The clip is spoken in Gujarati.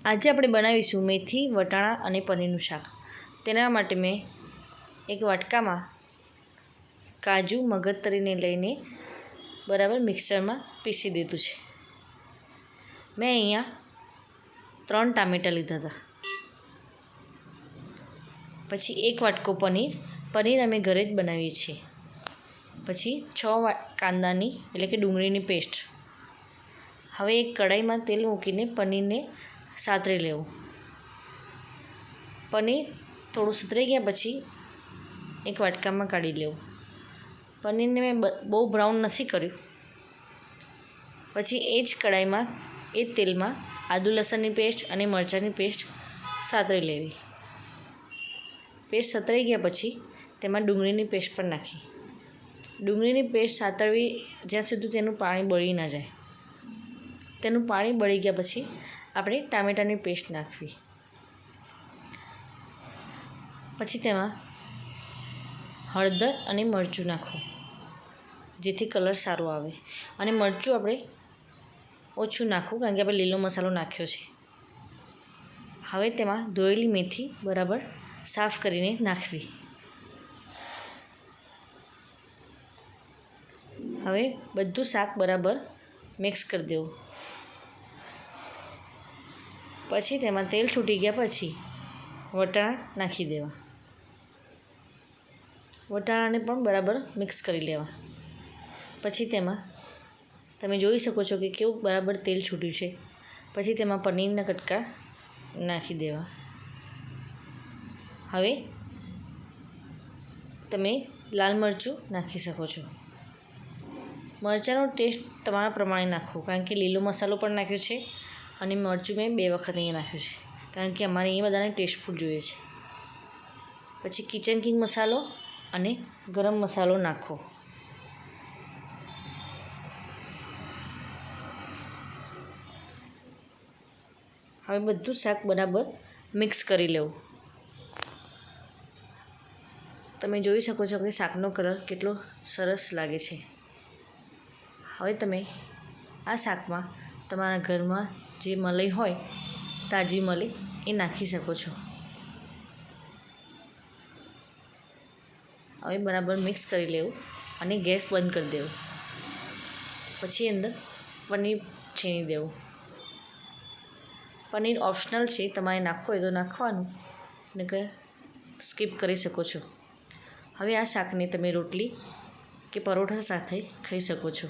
આજે આપણે બનાવીશું મેથી વટાણા અને પનીરનું શાક. તેના માટે મેં એક વાટકામાં કાજુ મગજતરીને લઈને બરાબર મિક્સરમાં પીસી દીધું છે. મેં અહીંયા 3 ટામેટાં લીધા હતા. પછી 1 વાટકો પનીર અમે ઘરે જ બનાવીએ છીએ. પછી 6 કાંદાની એટલે કે ડુંગળીની પેસ્ટ. હવે એક કઢાઈમાં તેલ મૂકીને પનીરને સાતરી લેવું. પનીર થોડું સતરાઈ ગયા પછી એક વાટકામાં કાઢી લેવું. પનીરને મેં બહુ બ્રાઉન નથી કર્યું. પછી એ જ કઢાઈમાં એ જ તેલમાં આદુ લસણની પેસ્ટ અને મરચાંની પેસ્ટ સાતરી લેવી. પેસ્ટ સતરાઈ ગયા પછી તેમાં ડુંગળીની પેસ્ટ પણ નાખી. ડુંગળીની પેસ્ટ સાતરવી જ્યાં સુધી તેનું પાણી બળી ના જાય. તેનું પાણી બળી ગયા પછી આપણે ટામેટાની પેસ્ટ નાખવી. પછી તેમાં હળદર અને મરચું નાખવું જેથી કલર સારો આવે. અને મરચું આપણે ઓછું નાખવું કારણ કે આપણે લીલો મસાલો નાખ્યો છે. હવે તેમાં ધોયેલી મેથી બરાબર સાફ કરીને નાખવી. હવે બધું શાક બરાબર મિક્સ કરી દેવું. પછી તેમાં તેલ છૂટી ગયા પછી વટાણા નાખી દેવા. વટાણાને પણ બરાબર મિક્સ કરી લેવા. પછી તેમાં તમે જોઈ શકો છો કે કેવું બરાબર તેલ છૂટ્યું છે. પછી તેમાં પનીરના કટકા નાખી દેવા. હવે તમે લાલ મરચું નાખી શકો છો. મરચાંનો ટેસ્ટ તમારા પ્રમાણે નાખવો કારણ કે લીલો મસાલો પણ નાખ્યો છે અને મરચું મેં 2 વખત અહીંયા નાખ્યું છે કારણ કે અમારે એ બધાને ટેસ્ટફુલ જોઈએ છે. પછી કિચન કિંગ મસાલો અને ગરમ મસાલો નાખો. હવે બધું શાક બરાબર મિક્સ કરી લેવું. તમે જોઈ શકો છો કે શાકનો કલર કેટલો સરસ લાગે છે. હવે તમે આ શાકમાં તમારા ઘરમાં જે મલાઈ હોય તાજી મલાઈ એ નાખી શકો છો. હવે બરાબર મિક્સ કરી લેવું અને ગેસ બંધ કરી દેવું. પછી અંદર પનીર છીણી દેવું. પનીર ઓપ્શનલ છે, તમારે નાખવું હોય તો નાખવાનું, નહીંતર સ્કીપ કરી શકો છો. હવે આ શાકને તમે રોટલી કે પરોઠા સાથે ખાઈ શકો છો.